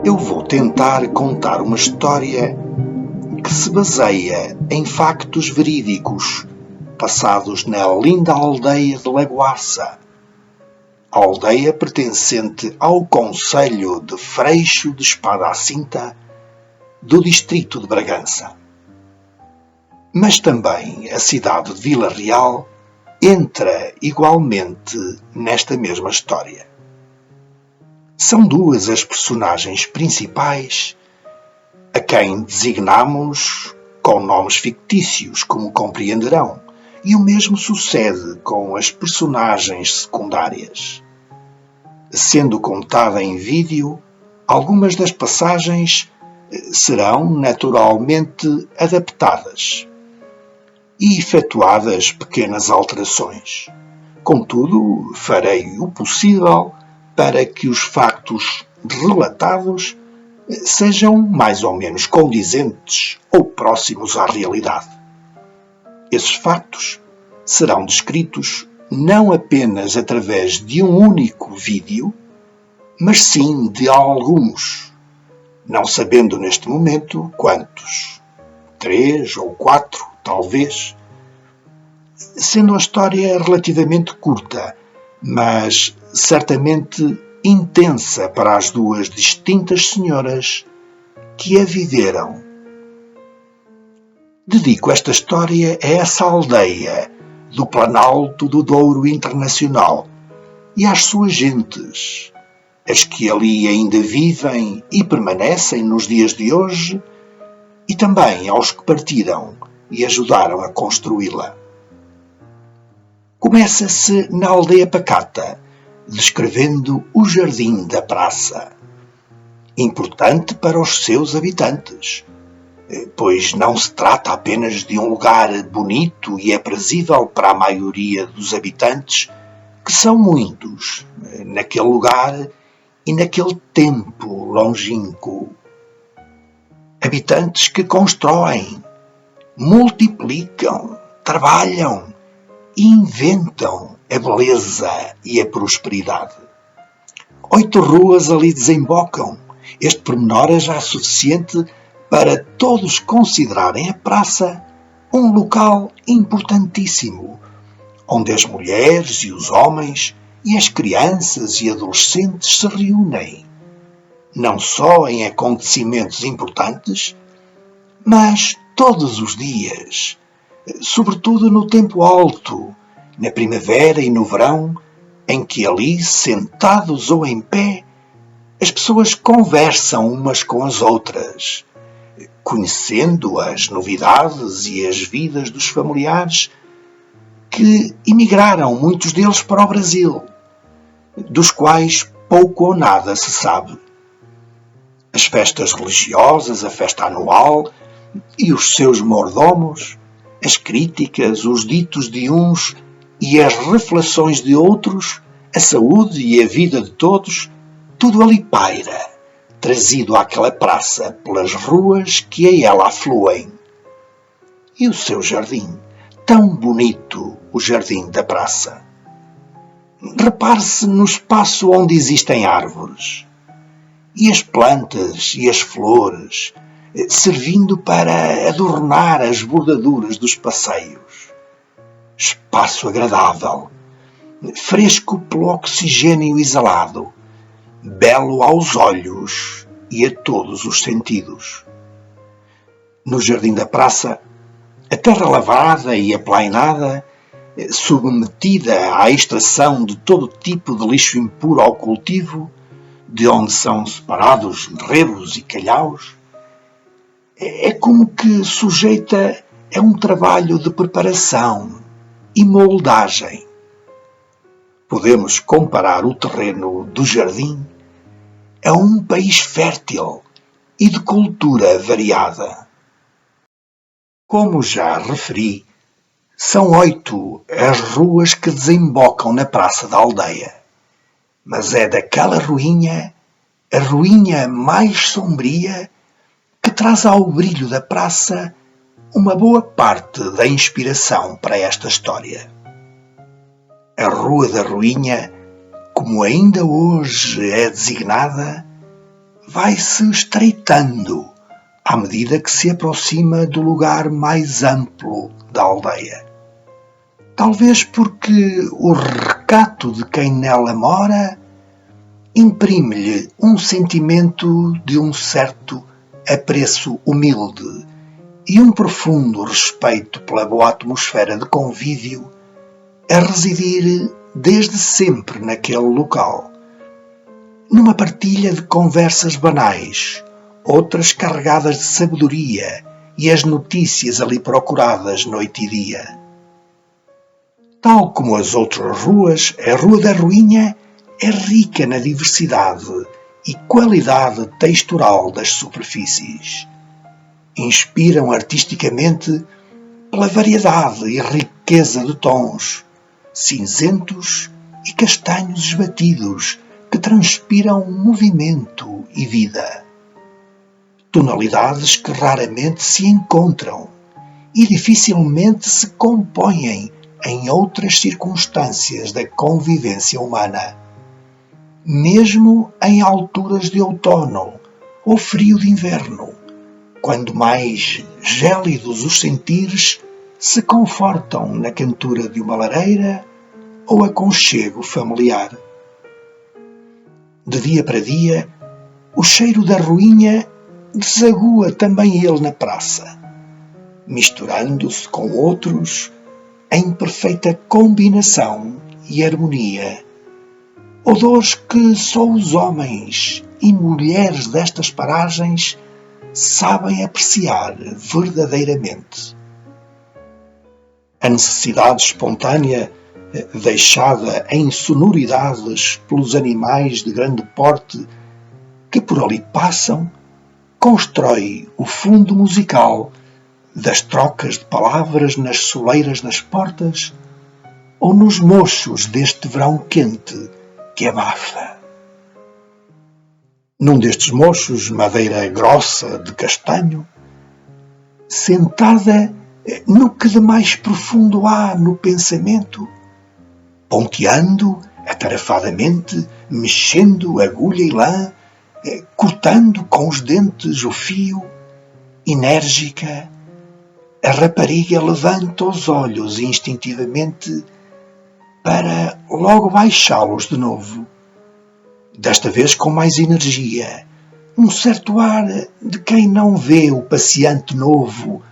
eu vou tentar contar uma história que se baseia em factos verídicos passados na linda aldeia de Lagoaça, aldeia pertencente ao concelho de Freixo de Espada à Cinta, do distrito de Bragança. Mas também a cidade de Vila Real entra igualmente nesta mesma história. São duas as personagens principais, a quem designamos com nomes fictícios, como compreenderão, e o mesmo sucede com as personagens secundárias. Sendo contada em vídeo, algumas das passagens serão naturalmente adaptadas e efetuadas pequenas alterações. Contudo, farei o possível para que os factos relatados sejam mais ou menos condizentes ou próximos à realidade. Esses factos serão descritos não apenas através de um único vídeo, mas sim de alguns, não sabendo neste momento quantos, 3 ou 4, talvez, sendo a história relativamente curta, mas certamente intensa para as duas distintas senhoras que a viveram. Dedico esta história a essa aldeia do Planalto do Douro Internacional e às suas gentes, as que ali ainda vivem e permanecem nos dias de hoje, e também aos que partiram e ajudaram a construí-la. Começa-se na aldeia pacata, descrevendo o jardim da praça, importante para os seus habitantes, pois não se trata apenas de um lugar bonito e aprazível para a maioria dos habitantes, que são muitos, naquele lugar e naquele tempo longínquo. Habitantes que constroem, multiplicam, trabalham e inventam a beleza e a prosperidade. 8 ruas ali desembocam. Este pormenor é já suficiente para todos considerarem a praça um local importantíssimo, onde as mulheres e os homens e as crianças e adolescentes se reúnem, não só em acontecimentos importantes, mas todos os dias, sobretudo no tempo alto, na primavera e no verão, em que ali, sentados ou em pé, as pessoas conversam umas com as outras, conhecendo as novidades e as vidas dos familiares que emigraram, muitos deles para o Brasil, dos quais pouco ou nada se sabe. As festas religiosas, a festa anual e os seus mordomos, as críticas, os ditos de uns e as reflexões de outros, a saúde e a vida de todos, tudo ali paira, trazido àquela praça pelas ruas que a ela afluem. E o seu jardim, tão bonito, o jardim da praça. Repare-se no espaço onde existem árvores, e as plantas e as flores, servindo para adornar as bordaduras dos passeios. Espaço agradável, fresco pelo oxigênio exalado, belo aos olhos e a todos os sentidos. No jardim da praça, a terra lavada e aplainada, submetida à extração de todo tipo de lixo impuro ao cultivo, de onde são separados rebos e calhaus, é como que sujeita a um trabalho de preparação e moldagem. Podemos comparar o terreno do jardim a um país fértil e de cultura variada. Como já referi, são 8 as ruas que desembocam na praça da aldeia, mas é daquela ruinha, a ruinha mais sombria, que traz ao brilho da praça uma boa parte da inspiração para esta história. A Rua da Ruinha, como ainda hoje é designada, vai-se estreitando à medida que se aproxima do lugar mais amplo da aldeia. Talvez porque o recato de quem nela mora imprime-lhe um sentimento de um certo apreço humilde e um profundo respeito pela boa atmosfera de convívio a residir desde sempre naquele local, numa partilha de conversas banais, outras carregadas de sabedoria e as notícias ali procuradas noite e dia. Tal como as outras ruas, a Rua da Ruinha é rica na diversidade e qualidade textural das superfícies. Inspiram artisticamente pela variedade e riqueza de tons, cinzentos e castanhos esbatidos que transpiram movimento e vida. Tonalidades que raramente se encontram e dificilmente se compõem em outras circunstâncias da convivência humana. Mesmo em alturas de outono ou frio de inverno, quando mais gélidos os sentires se confortam na cantura de uma lareira ou aconchego familiar. De dia para dia, o cheiro da ruinha desagua também ele na praça, misturando-se com outros em perfeita combinação e harmonia. Odores que só os homens e mulheres destas paragens sabem apreciar verdadeiramente. A necessidade espontânea, deixada em sonoridades pelos animais de grande porte que por ali passam, constrói o fundo musical das trocas de palavras nas soleiras das portas ou nos mochos deste verão quente que abafa. Num destes mochos, madeira grossa de castanho, sentada no que de mais profundo há no pensamento, ponteando atarefadamente, mexendo agulha e lã, cortando com os dentes o fio, enérgica, a rapariga levanta os olhos instintivamente para logo baixá-los de novo, desta vez com mais energia, um certo ar de quem não vê o passeante novo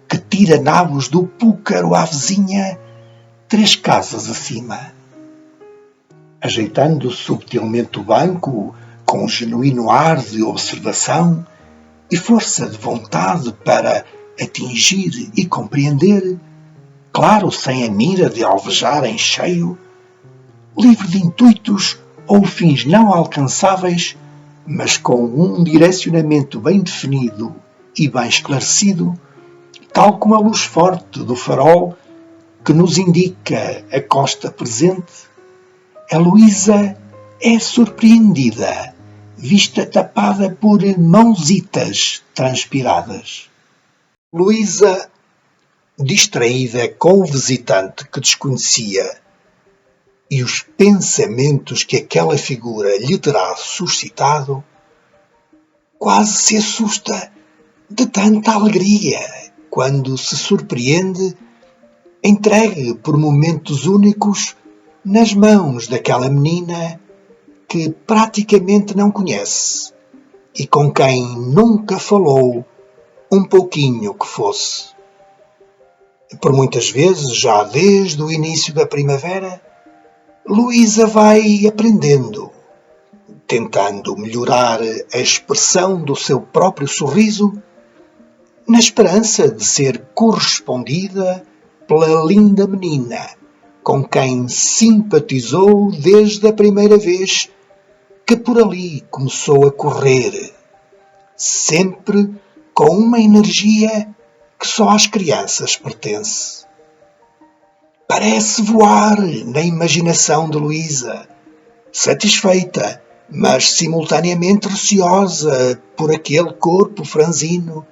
que tira nabos do púcaro à vizinha 3 casas acima. Ajeitando subtilmente o banco com um genuíno ar de observação e força de vontade para atingir e compreender, claro, sem a mira de alvejar em cheio, livre de intuitos ou fins não alcançáveis, mas com um direcionamento bem definido e bem esclarecido, tal como a luz forte do farol que nos indica a costa presente, a Luísa é surpreendida, vista tapada por mãozitas transpiradas. Luísa, distraída com o visitante que desconhecia e os pensamentos que aquela figura lhe terá suscitado, quase se assusta de tanta alegria quando se surpreende, entregue por momentos únicos nas mãos daquela menina que praticamente não conhece e com quem nunca falou um pouquinho que fosse. Por muitas vezes, já desde o início da primavera, Luísa vai aprendendo, tentando melhorar a expressão do seu próprio sorriso, na esperança de ser correspondida pela linda menina com quem simpatizou desde a primeira vez que por ali começou a correr, sempre com uma energia que só às crianças pertence. Parece voar na imaginação de Luísa, satisfeita, mas simultaneamente receosa por aquele corpo franzino,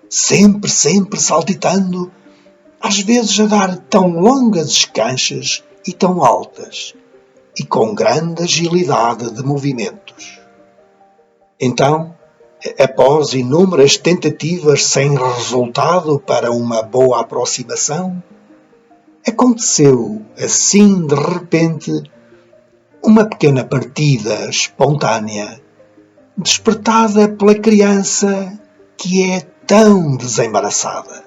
sempre saltitando, às vezes a dar tão longas escanchas e tão altas, e com grande agilidade de movimentos. Então, Após inúmeras tentativas sem resultado para uma boa aproximação, aconteceu, assim de repente, uma pequena partida espontânea, despertada pela criança que é tão desembaraçada.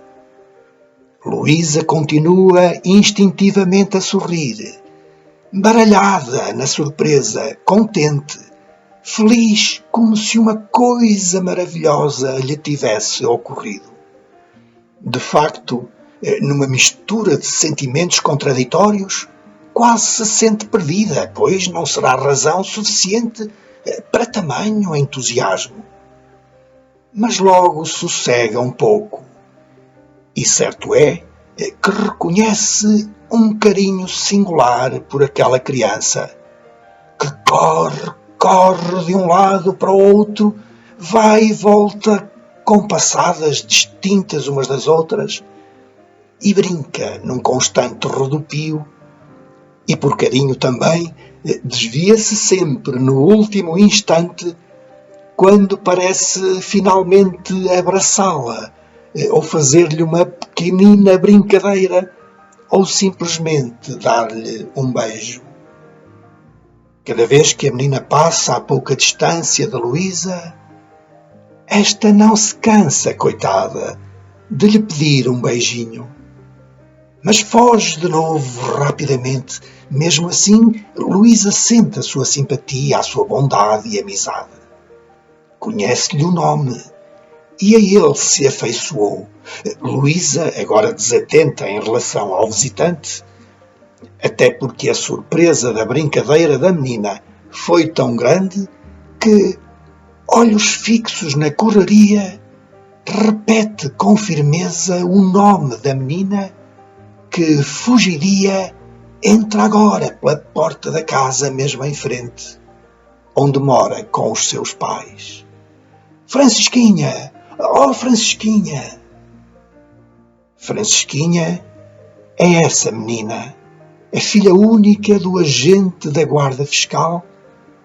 Luísa continua instintivamente a sorrir, baralhada na surpresa, contente, feliz como se uma coisa maravilhosa lhe tivesse ocorrido. De facto, numa mistura de sentimentos contraditórios, quase se sente perdida, pois não será razão suficiente para tamanho entusiasmo. Mas logo sossega um pouco, e certo é que reconhece um carinho singular por aquela criança, que corre de um lado para o outro, vai e volta com passadas distintas umas das outras e brinca num constante rodopio e, por carinho também, desvia-se sempre no último instante quando parece finalmente abraçá-la ou fazer-lhe uma pequenina brincadeira ou simplesmente dar-lhe um beijo. Cada vez que a menina passa a pouca distância de Luísa, esta não se cansa, coitada, de lhe pedir um beijinho. Mas foge de novo rapidamente. Mesmo assim, Luísa sente a sua simpatia, a sua bondade e amizade. Conhece-lhe o nome e a ele se afeiçoou. Luísa, agora desatenta em relação ao visitante, até porque a surpresa da brincadeira da menina foi tão grande que, olhos fixos na correria, repete com firmeza o nome da menina que fugiria, entra agora pela porta da casa mesmo em frente, onde mora com os seus pais. Francisquinha! Oh, Francisquinha! Francisquinha é essa menina, a filha única do agente da Guarda Fiscal,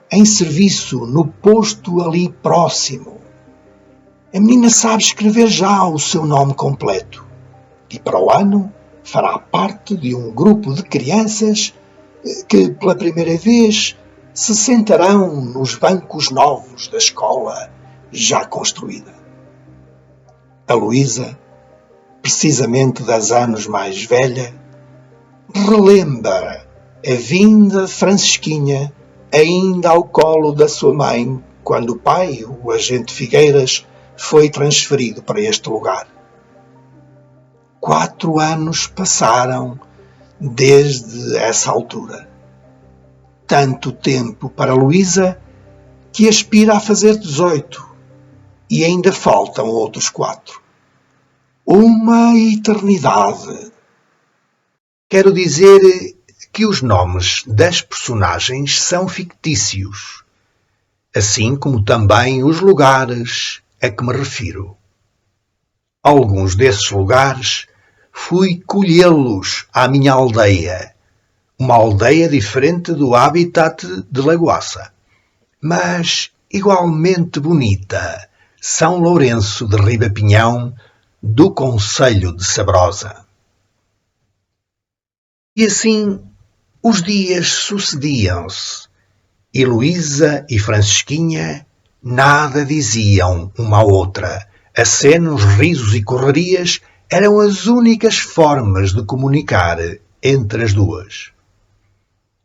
em serviço no posto ali próximo. A menina sabe escrever já o seu nome completo e para o ano fará parte de um grupo de crianças que, pela primeira vez, se sentarão nos bancos novos da escola já construída. A Luísa, precisamente 10 anos mais velha, relembra a vinda de Francisquinha ainda ao colo da sua mãe quando o pai, o agente Figueiras, foi transferido para este lugar. 4 anos passaram desde essa altura. Tanto tempo para Luísa que aspira a fazer 18 e ainda faltam outros 4. Uma eternidade. Quero dizer que os nomes das personagens são fictícios, assim como também os lugares a que me refiro. Alguns desses lugares fui colhê-los à minha aldeia, uma aldeia diferente do habitat de Lagoaça, mas igualmente bonita, São Lourenço de Ribapinhão, do concelho de Sabrosa. E assim os dias sucediam-se, e Luísa e Francisquinha nada diziam uma à outra. Acenos, risos e correrias eram as únicas formas de comunicar entre as duas.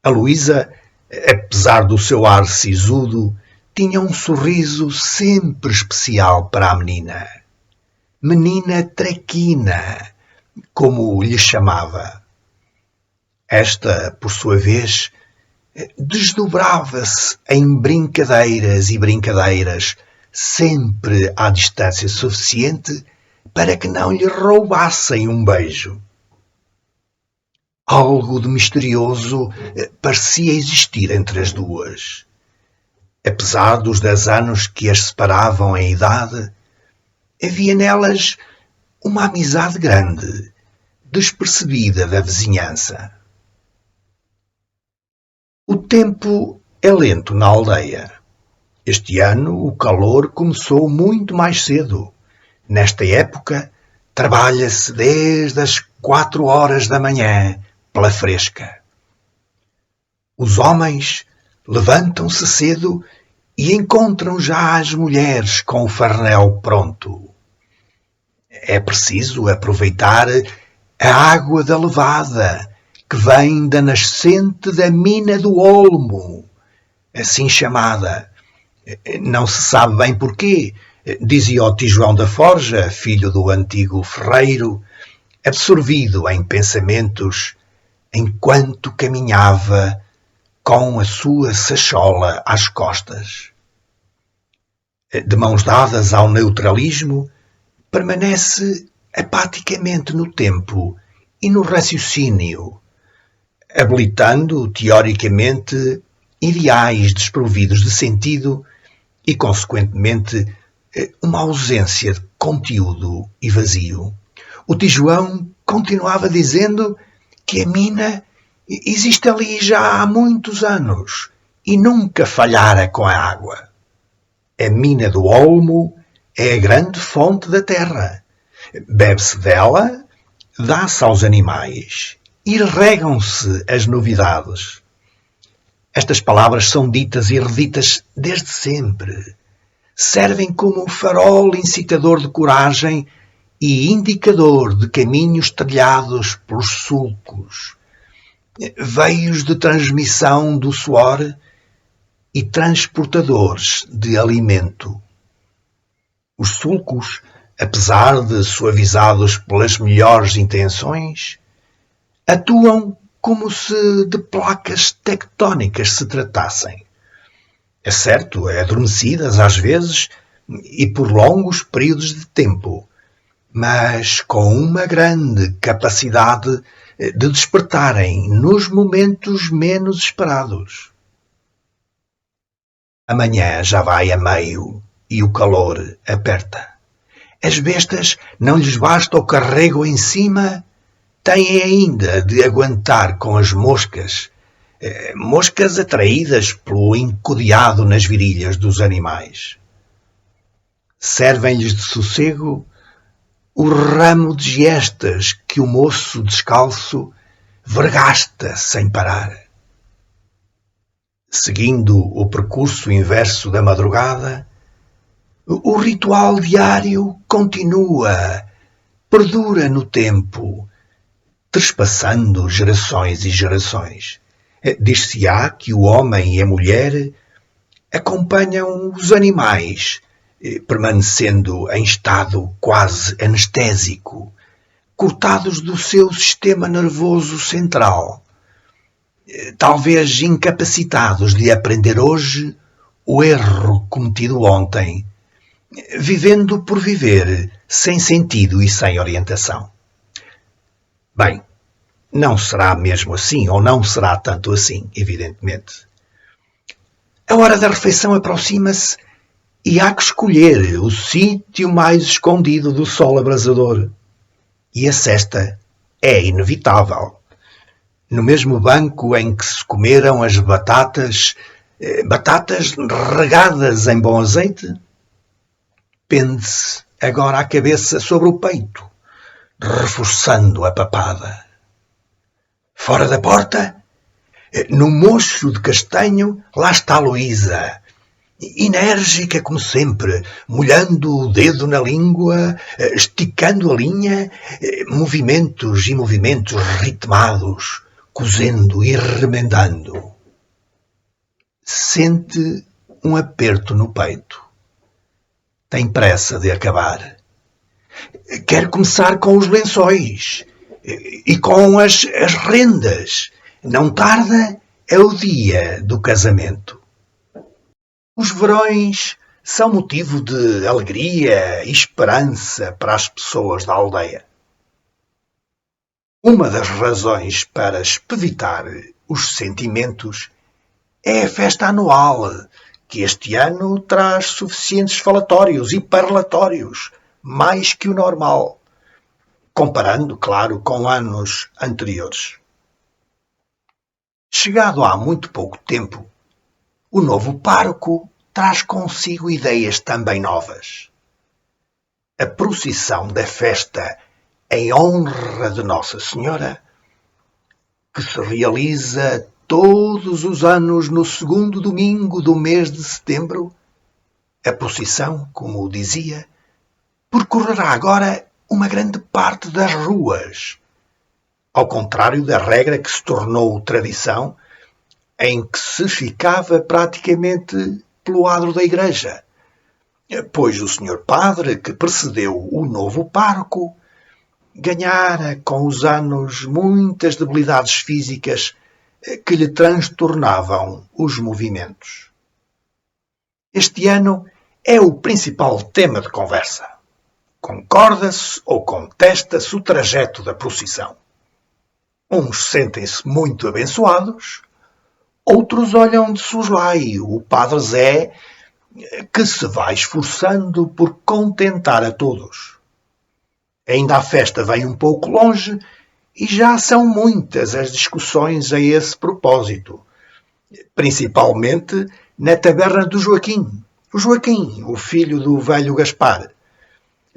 A Luísa, apesar do seu ar sisudo, tinha um sorriso sempre especial para a menina. Menina traquina, como lhe chamava. Esta, por sua vez, desdobrava-se em brincadeiras e brincadeiras, sempre à distância suficiente para que não lhe roubassem um beijo. Algo de misterioso parecia existir entre as duas. Apesar dos 10 anos que as separavam em idade, havia nelas uma amizade grande, despercebida da vizinhança. O tempo é lento na aldeia. Este ano o calor começou muito mais cedo. Nesta época, trabalha-se desde as 4 horas da manhã pela fresca. Os homens levantam-se cedo e encontram já as mulheres com o farnel pronto. É preciso aproveitar a água da levada, que vem da nascente da mina do Olmo, assim chamada. Não se sabe bem porquê, dizia o Tijoão da Forja, filho do antigo ferreiro, absorvido em pensamentos enquanto caminhava com a sua sachola às costas. De mãos dadas ao neutralismo, permanece apaticamente no tempo e no raciocínio, habilitando, teoricamente, ideais desprovidos de sentido e, consequentemente, uma ausência de conteúdo e vazio. O Tijoão continuava dizendo que a mina existe ali já há muitos anos e nunca falhara com a água. A mina do Olmo é a grande fonte da terra. Bebe-se dela, dá-se aos animais e regam-se as novidades. Estas palavras são ditas e reditas desde sempre. Servem como farol incitador de coragem e indicador de caminhos trilhados pelos sulcos, veios de transmissão do suor e transportadores de alimento. Os sulcos, apesar de suavizados pelas melhores intenções, atuam como se de placas tectónicas se tratassem. É certo, adormecidas às vezes e por longos períodos de tempo, mas com uma grande capacidade de despertarem nos momentos menos esperados. Amanhã já vai a meio e o calor aperta. As bestas não lhes basta o carrego em cima, têm ainda de aguentar com as moscas, moscas atraídas pelo encodeado nas virilhas dos animais. Servem-lhes de sossego o ramo de gestas que o moço descalço vergasta sem parar. Seguindo o percurso inverso da madrugada, o ritual diário continua, perdura no tempo, trespassando gerações e gerações. Dir-se-á que o homem e a mulher acompanham os animais, permanecendo em estado quase anestésico, cortados do seu sistema nervoso central, talvez incapacitados de aprender hoje o erro cometido ontem, vivendo por viver, sem sentido e sem orientação. Bem, não será mesmo assim, ou não será tanto assim, evidentemente. A hora da refeição aproxima-se e há que escolher o sítio mais escondido do sol abrasador. E a cesta é inevitável. No mesmo banco em que se comeram as batatas regadas em bom azeite, pende-se agora a cabeça sobre o peito, reforçando a papada. Fora da porta, no mocho de castanho, lá está Luísa, enérgica como sempre, molhando o dedo na língua, esticando a linha, movimentos e movimentos ritmados, cozendo e remendando. Sente um aperto no peito. Tem pressa de acabar. Quer começar com os lençóis e com as rendas. Não tarda, é o dia do casamento. Os verões são motivo de alegria e esperança para as pessoas da aldeia. Uma das razões para expeditar os sentimentos é a festa anual, que este ano traz suficientes falatórios e parlatórios, mais que o normal, comparando, claro, com anos anteriores. Chegado há muito pouco tempo, o novo pároco traz consigo ideias também novas. A procissão da festa em honra de Nossa Senhora, que se realiza todos os anos no segundo domingo do mês de setembro, a procissão, como dizia, percorrerá agora uma grande parte das ruas, ao contrário da regra que se tornou tradição, em que se ficava praticamente pelo adro da igreja, pois o senhor padre, que precedeu o novo pároco, ganhara com os anos muitas debilidades físicas que lhe transtornavam os movimentos. Este ano é o principal tema de conversa. Concorda-se ou contesta-se o trajeto da procissão. Uns sentem-se muito abençoados, outros olham de soslaio o Padre Zé, que se vai esforçando por contentar a todos. Ainda a festa vem um pouco longe e já são muitas as discussões a esse propósito, principalmente na taberna do Joaquim. O Joaquim, o filho do velho Gaspar,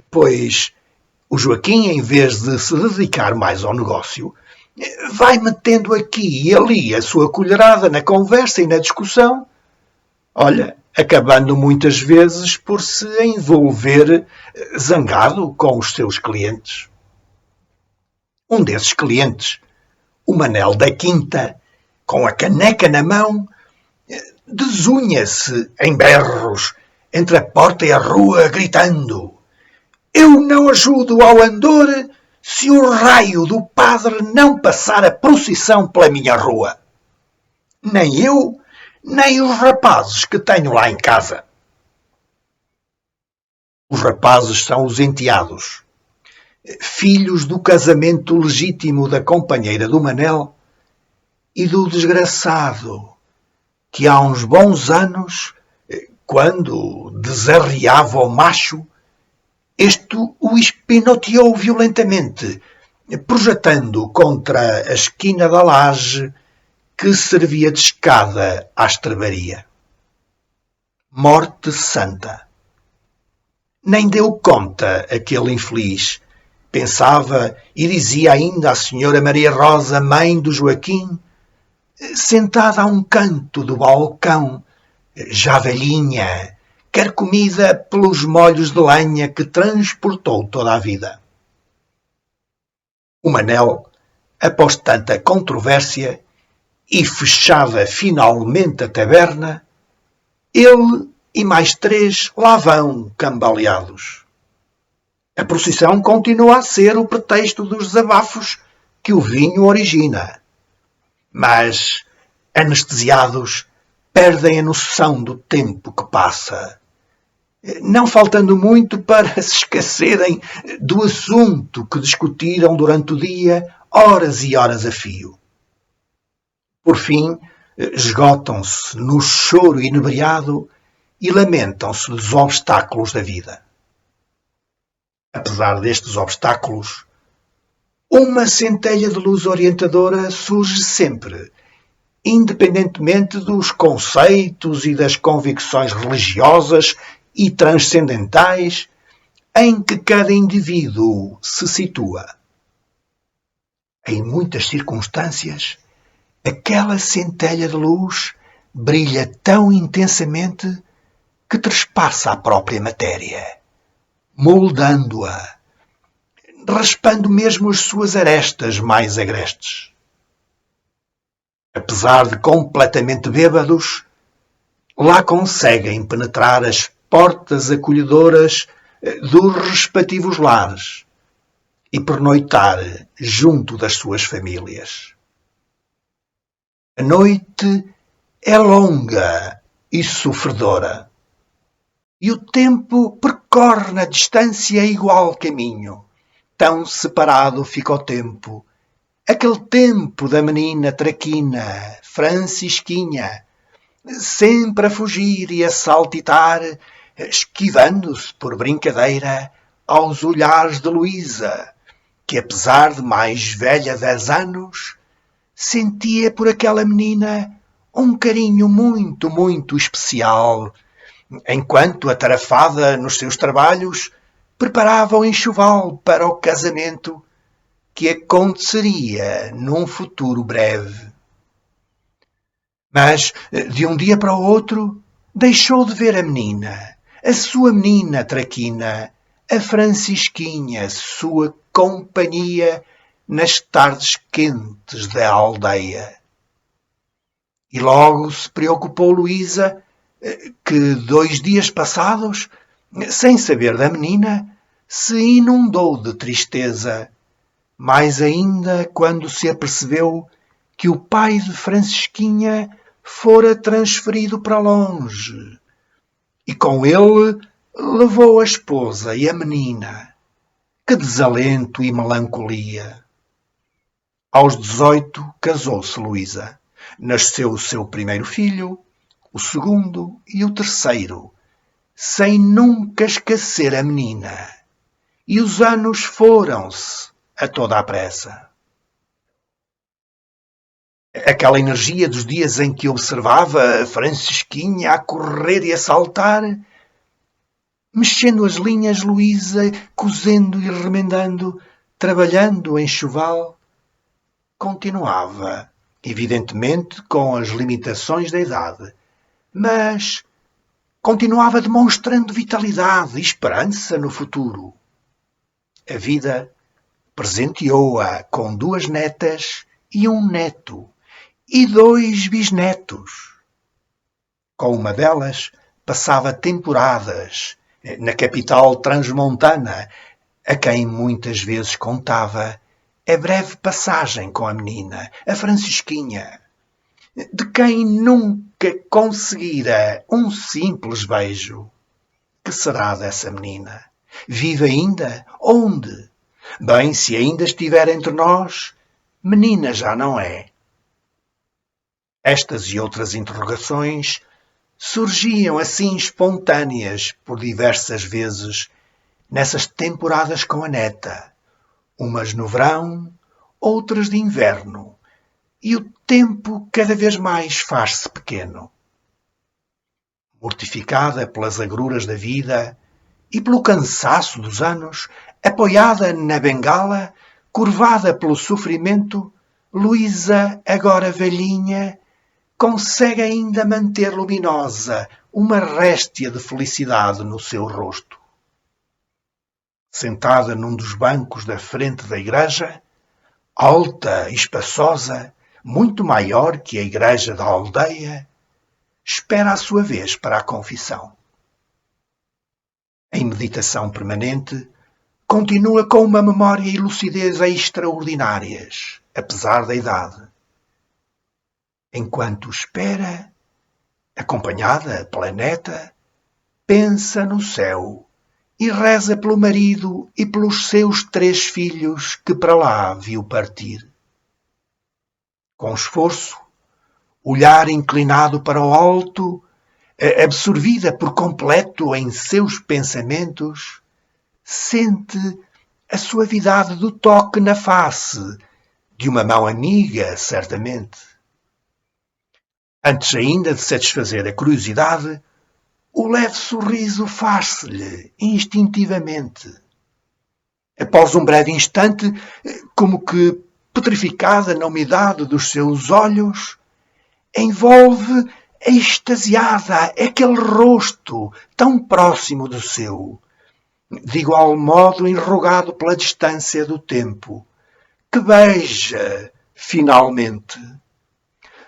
pois o Joaquim, em vez de se dedicar mais ao negócio, vai metendo aqui e ali a sua colherada na conversa e na discussão, acabando muitas vezes por se envolver zangado com os seus clientes. Um desses clientes, o Manel da Quinta, com a caneca na mão, desunha-se em berros entre a porta e a rua, gritando: "Eu não ajudo ao andor se o raio do padre não passar a procissão pela minha rua. Nem eu, nem os rapazes que tenho lá em casa." Os rapazes são os enteados, filhos do casamento legítimo da companheira do Manel e do desgraçado que há uns bons anos, quando desarreava o macho, este o espinoteou violentamente, projetando contra a esquina da laje que servia de escada à estrebaria. Morte santa. Nem deu conta aquele infeliz. Pensava e dizia ainda à senhora Maria Rosa, mãe do Joaquim, sentada a um canto do balcão, já velhinha, carcomida pelos molhos de lenha que transportou toda a vida. O Manel, após tanta controvérsia e fechada finalmente a taberna, ele e mais 3 lá vão cambaleados. A procissão continua a ser o pretexto dos desabafos que o vinho origina, mas, anestesiados, perdem a noção do tempo que passa, não faltando muito para se esquecerem do assunto que discutiram durante o dia, horas e horas a fio. Por fim, esgotam-se no choro inebriado e lamentam-se dos obstáculos da vida. Apesar destes obstáculos, uma centelha de luz orientadora surge sempre, independentemente dos conceitos e das convicções religiosas e transcendentais em que cada indivíduo se situa. Em muitas circunstâncias, aquela centelha de luz brilha tão intensamente que trespassa a própria matéria, moldando-a, raspando mesmo as suas arestas mais agrestes. Apesar de completamente bêbados, lá conseguem penetrar as portas acolhedoras dos respectivos lares e pernoitar junto das suas famílias. A noite é longa e sofredora, e o tempo percorre na distância igual caminho. Tão separado fica o tempo, aquele tempo da menina traquina, Francisquinha, sempre a fugir e a saltitar, esquivando-se por brincadeira aos olhares de Luísa, que apesar de mais velha 10 anos, sentia por aquela menina um carinho muito, muito especial, enquanto, atarefada nos seus trabalhos, preparava o enxoval para o casamento que aconteceria num futuro breve. Mas, de um dia para o outro, deixou de ver a menina, a sua menina traquina, a Francisquinha, sua companhia nas tardes quentes da aldeia. E logo se preocupou Luísa, que 2 dias passados, sem saber da menina, se inundou de tristeza, mais ainda quando se apercebeu que o pai de Francisquinha fora transferido para longe, e com ele levou a esposa e a menina. Que desalento e melancolia! Aos 18 casou-se Luísa. Nasceu o seu primeiro filho, o segundo e o terceiro, sem nunca esquecer a menina. E os anos foram-se a toda a pressa. Aquela energia dos dias em que observava a Francisquinha a correr e a saltar, mexendo as linhas, Luísa, cosendo e remendando, trabalhando em enxoval, continuava, evidentemente com as limitações da idade, mas continuava demonstrando vitalidade e esperança no futuro. A vida presenteou-a com 2 netas e um neto, e 2 bisnetos. Com uma delas, passava temporadas na capital transmontana, a quem muitas vezes contava a breve passagem com a menina, a Francisquinha, de quem nunca conseguira um simples beijo. Que será dessa menina? Vive ainda? Onde? Bem, se ainda estiver entre nós, menina já não é. Estas e outras interrogações surgiam assim espontâneas por diversas vezes nessas temporadas com a neta, umas no verão, outras de inverno, e o tempo cada vez mais faz-se pequeno. Mortificada pelas agruras da vida e pelo cansaço dos anos, apoiada na bengala, curvada pelo sofrimento, Luísa, agora velhinha, consegue ainda manter luminosa uma réstia de felicidade no seu rosto. Sentada num dos bancos da frente da igreja, alta e espaçosa, muito maior que a igreja da aldeia, espera a sua vez para a confissão. Em meditação permanente, continua com uma memória e lucidez extraordinárias, apesar da idade. Enquanto espera, acompanhada pela neta, pensa no céu e reza pelo marido e pelos seus 3 filhos que para lá viu partir. Com esforço, olhar inclinado para o alto, absorvida por completo em seus pensamentos, sente a suavidade do toque na face de uma mão amiga, certamente. Antes ainda de satisfazer a curiosidade, o leve sorriso faz-se-lhe instintivamente. Após um breve instante, como que petrificada na umidade dos seus olhos, envolve extasiada aquele rosto tão próximo do seu, de igual modo enrugado pela distância do tempo, que beija, finalmente.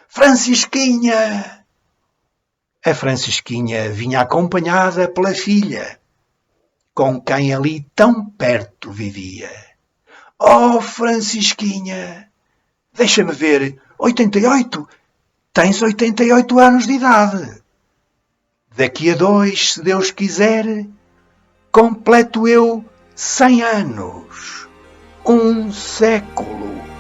Francisquinha! A Francisquinha vinha acompanhada pela filha, com quem ali tão perto vivia. Oh, Francisquinha! Deixa-me ver, 88? Tens 88 anos de idade. Daqui a 2, se Deus quiser, completo eu 100 anos. Um século.